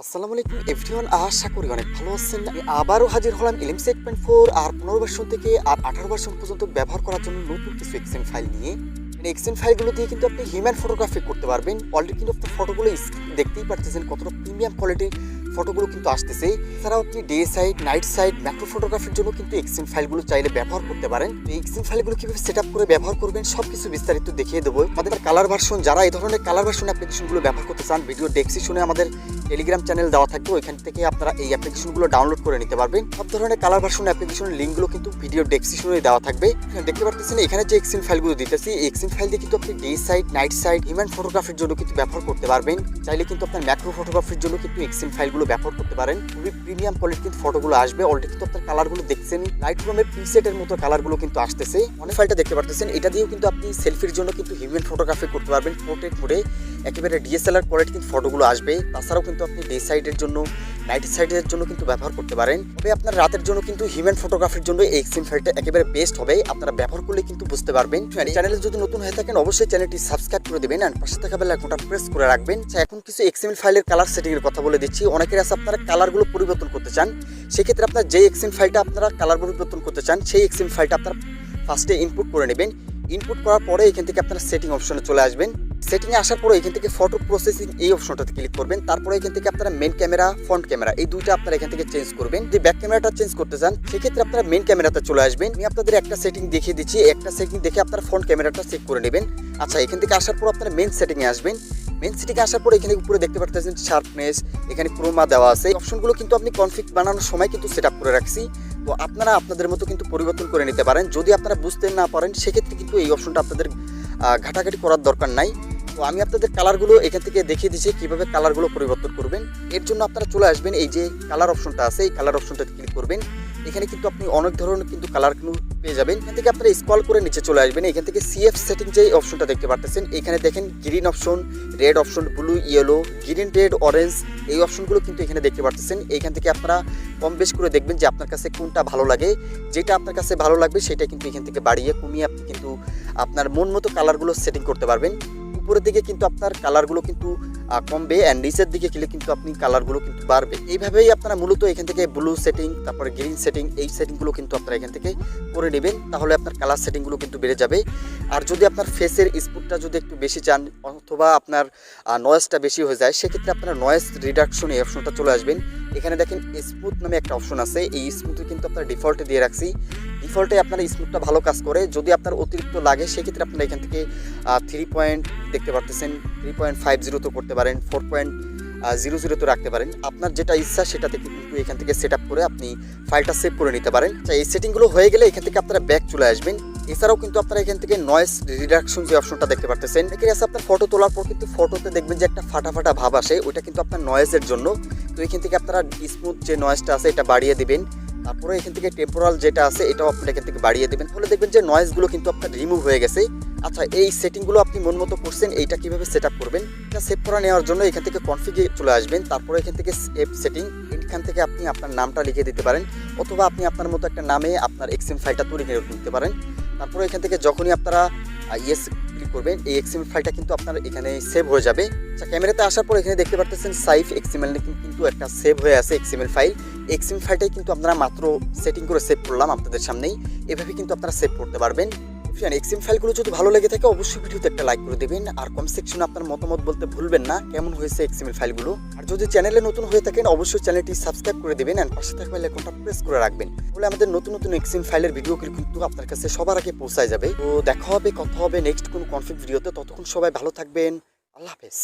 আসসালামু আলাইকুম এভরিওয়ান, আশা করি অনেক ভালো আছেন। আমি আবারও হাজির হলাম এলিমস 8.4 আর 15 ভার্সন থেকে আর 18 ভার্সন পর্যন্ত ব্যবহার করার জন্য নতুন কিছু এক্সেন ফাইল নিয়ে। এক্সেন ফাইলগুলো দিয়ে কিন্তু আপনি হিউম্যান ফটোগ্রাফি করতে পারবেন। অলরেডি কিন্তু আপনার ফটোগুলো দেখতেই পারতেছেন কতটা প্রিমিয়াম কোয়ালিটির ফটোগুলো কিন্তু আসতেছে। এছাড়াও আপনি day side, night side, macro ফটোগ্রাফির জন্য কিন্তু এক্সেন ফাইলগুলো চাইলে ব্যবহার করতে পারেন। এই এক্সেন ফাইলগুলো কিভাবে সেট আপ করে ব্যবহার করবেন সবকিছু বিস্তারিত দেখিয়ে দেবো। আমাদের কালার ভার্সন, যারা এই ধরনের কালার ভার্সন অ্যাপ্লিকেশনগুলো ব্যবহার করতে চান, ভিডিও ডেসক্রিপশনে আমাদের টেলিগ্রাম চ্যানেল দেওয়া থাকবে, ওইখান থেকে আপনারা এই অ্যাপ্লিকেশনগুলো ডাউনলোড করে নিতে পারবেন। সব ধরনের কালার ভার্সন অ্যাপ্লিকেশনের লিঙ্কগুলো কিন্তু ভিডিও ডেসক্রিপশনে দেওয়া থাকবে। দেখতে পাচ্ছেন এখানে যে এক্সেন ফাইলগুলো দিতেছি, এই এক্সেন ফাইল দিয়ে কিন্তু আপনি day side, night side, human ফটোগ্রাফির জন্য কিন্তু ব্যবহার করতে পারবেন। চাইলে কিন্তু আপনার ম্যাক্রো ফটোগ্রাফির জন্য কিন্তু এক্সেন ফাইলগুলো ব্যবহার করতে পারেন। খুবই প্রিমিয়াম কোয়ালিটির কিন্তু ফটোগুলো আসবে। অলরেডি কিন্তু আপনার কালারগুলো দেখছেন, লাইটরুমের প্রিসেটের মতো কালারগুলো কিন্তু আসতেছে। অনেক ফাইলটা দেখতে পাচ্ছেন, এটা দিয়েও কিন্তু আপনি সেলফির জন্য কিন্তু হিউম্যান ফটোগ্রাফি করতে পারবেন। পোর্ট্রেট মোডে একেবারে ডিএসএলআর কোয়ালিটি কিন্তু ফটোগুলো আসবে। তাছাড়াও কিন্তু আপনি ডে সাইডের জন্য, নাইট সাইডের জন্য কিন্তু ব্যবহার করতে পারেন। তবে আপনার রাতের জন্য কিন্তু হিউম্যান ফটোগ্রাফির জন্য এই এক্সেন ফাইলটা একেবারে বেস্ট হবে। আপনারা ব্যবহার করলে কিন্তু বুঝতে পারবেন। চ্যানেলে যদি নতুন হয়ে থাকেন অবশ্যই চ্যানেলটি সাবস্ক্রাইব করে দেবেন আর পাশে থাকা বেল আইকনটা প্রেস করে রাখবেন। এখন কিছু এক্সএমএল ফাইলের কালার সেটিং এর কথা বলে দিচ্ছি। অনেকের আছে আপনারা কালারগুলো পরিবর্তন করতে চান, সেক্ষেত্রে আপনার যে এক্সএমএল ফাইলটা আপনারা কালার পরিবর্তন করতে চান সেই এক্সএমএল ফাইলটা আপনারা ফার্স্টে ইনপুট করে নেবেন। ইনপুট করার পরে এখান থেকে আপনারা সেটিং অপশনে চলে আসবেন। সেটিংয়ে আসার পরে এখান থেকে ফটো প্রসেসিং এই অপশনটাতে ক্লিক করবেন। তারপরে এখান থেকে আপনারা মেন ক্যামেরা, ফ্রন্ট ক্যামেরা এই দুইটা আপনারা এখান থেকে চেঞ্জ করবেন। যদি ব্যাক ক্যামেরাটা চেঞ্জ করতে চান সেক্ষেত্রে আপনারা মেন ক্যামেরাতে চলে আসবেন। আমি আপনাদের একটা সেটিং দেখিয়ে দিচ্ছি, একটা সেটিং দেখে আপনারা ফ্রন্ট ক্যামেরাটা চেক করে নেবেন। আচ্ছা, এখান থেকে আসার পর আপনারা মেন সেটিংয়ে আসবেন। মেন সেটিংয়ে আসার পর এখানে উপরে দেখতে পাচ্ছেন শার্পনেস, এখানে ক্রোমা দেওয়া আছে। এই অপশনগুলো কিন্তু আপনি কনফিগ বানানোর সময় কিন্তু সেট আপ করে রাখছি। তো আপনারা আপনাদের মতো কিন্তু পরিবর্তন করে নিতে পারেন। যদি আপনারা বুঝতে না পারেন সেক্ষেত্রে কিন্তু এই অপশনটা আপনাদের ঘাটাঘাটি করার দরকার নাই। তো আমি আপনাদের কালারগুলো এখান থেকে দেখিয়ে দিচ্ছি কীভাবে কালারগুলো পরিবর্তন করবেন। এর জন্য আপনারা চলে আসবেন, এই যে কালার অপশনটা আছে এই কালার অপশনটাতে ক্লিক করবেন। এখানে কিন্তু আপনি অনেক ধরনের কিন্তু কালার কিন্তু পেয়ে যাবেন। এখান থেকে আপনারা স্ক্রল করে নিচে চলে আসবেন। এখান থেকে সিএফ সেটিং যে অপশনটা দেখতে পাচ্ছেন, এখানে দেখেন green option, red option, blue, yellow, green, red, orange এই অপশনগুলো কিন্তু এখানে দেখতে পাচ্ছেন। এইখান থেকে আপনারা কম বেশ করে দেখবেন যে আপনার কাছে কোনটা ভালো লাগে। যেটা আপনার কাছে ভালো লাগবে সেটা কিন্তু এখান থেকে বাড়িয়ে কমিয়ে আপনি কিন্তু আপনার মন মতো কালারগুলো সেটিং করতে পারবেন। উপরের দিকে কিন্তু আপনার কালারগুলো কিন্তু কমবে অ্যান্ড নিচের দিকে গেলে কিন্তু আপনি কালারগুলো কিন্তু বাড়বে। এইভাবেই আপনারা মূলত এখান থেকে ব্লু সেটিং, তারপরে গ্রিন সেটিং এই সেটিংগুলো কিন্তু আপনারা এখান থেকে করে নেবেন। তাহলে আপনার কালার সেটিংগুলো কিন্তু বেড়ে যাবে। আর যদি আপনার ফেসের স্পুটটা যদি একটু বেশি চান অথবা আপনার নয়েজটা বেশি হয়ে যায় সেক্ষেত্রে আপনারা নয়েজ রিডাকশন এই অপশনটা চলে আসবেন। এখানে দেখেন স্মুথ নামে একটা অপশন আছে, এই স্মুথে কিন্তু আপনার ডিফল্টে দিয়ে রাখছি। ডিফল্টে আপনার স্মুথটা ভালো কাজ করে। যদি আপনার অতিরিক্ত লাগে সেক্ষেত্রে আপনারা এখান থেকে 3 পয়েন্ট দেখতে পারতেছেন, 3.50 তো করতে পারেন, 4.00 তো রাখতে পারেন। আপনার যেটা ইচ্ছা সেটা থেকে কিন্তু এখান থেকে সেট আপ করে আপনি ফাইলটা সেভ করে নিতে পারেন। এই সেটিংগুলো হয়ে গেলে এখান থেকে আপনারা ব্যাক চলে আসবেন। এছাড়াও কিন্তু আপনারা এখান থেকে নয়েজ রিডাকশন যে অপশনটা দেখতে পারতেছেন, এখানে আছে আপনার ফটো তোলার পর কিন্তু ফটোতে দেখবেন যে একটা ফাটা ফাটা ভাব আসে, ওইটা কিন্তু আপনার নয়েজের জন্য। তো এখান থেকে আপনারা স্মুথ যে নয়েজটা আছে এটা বাড়িয়ে দিবেন। তারপরে এখান থেকে টেম্পোরাল যেটা আছে এটাও আপনারা এখান থেকে বাড়িয়ে দেবেন। তাহলে দেখবেন যে নয়েজগুলো কিন্তু আপনার রিমুভ হয়ে গেছে। আচ্ছা, এই সেটিংগুলো আপনি মন মতো করছেন, এইটা কীভাবে সেট আপ করবেন এটা সেভ করে নেওয়ার জন্য এখান থেকে কনফিগে চলে আসবেন। তারপরে এখান থেকে সেভ সেটিং, এখান থেকে আপনি আপনার নামটা লিখে দিতে পারেন অথবা আপনি আপনার মতো একটা নামে আপনার এক্সএম ফাইলটা তৈরি করে নিতে পারেন। তারপরে এখান থেকে যখনই আপনারা ইয়েস ক্লিক করবেন এই এক্সএমএল ফাইলটা কিন্তু আপনার এখানে সেভ হয়ে যাবে। আচ্ছা, ক্যামেরাতে আসার পর এখানে দেখতে পাচ্ছেন সাইফ এক্সএমএল কিন্তু একটা সেভ হয়ে আছে এক্সএমএল ফাইল। এক্সএমএল ফাইলটাই কিন্তু আপনারা মাত্র সেটিং করে সেভ করলাম আপনাদের সামনেই। এভাবে কিন্তু আপনারা সেভ করতে পারবেন। এক্সএমএল ফাইলগুলো যদি ভালো লেগে থাকে অবশ্যই ভিডিওতে একটা লাইক করে দেবেন আর কমেন্ট সেকশনে আপনার মতামত বলতে ভুলবেন না কেমন হয়েছে এক্সএমএল ফাইলগুলো। আর যদি চ্যানেলে নতুন হয়ে থাকেন অবশ্যই চ্যানেলটি সাবস্ক্রাইব করে দেবেন আর পাশে থাকা বেল আইকনটা প্রেস করে রাখবেন। তাহলে আমাদের নতুন নতুন এক্সএমএল ফাইলের ভিডিও কিন্তু আপনার কাছে সবার আগে পৌঁছায় যাবে। তো দেখা হবে, কথা হবে নেক্সট কোনো কনফিগ ভিডিওতে। ততক্ষণ সবাই ভালো থাকবেন। আল্লাহ হাফেজ।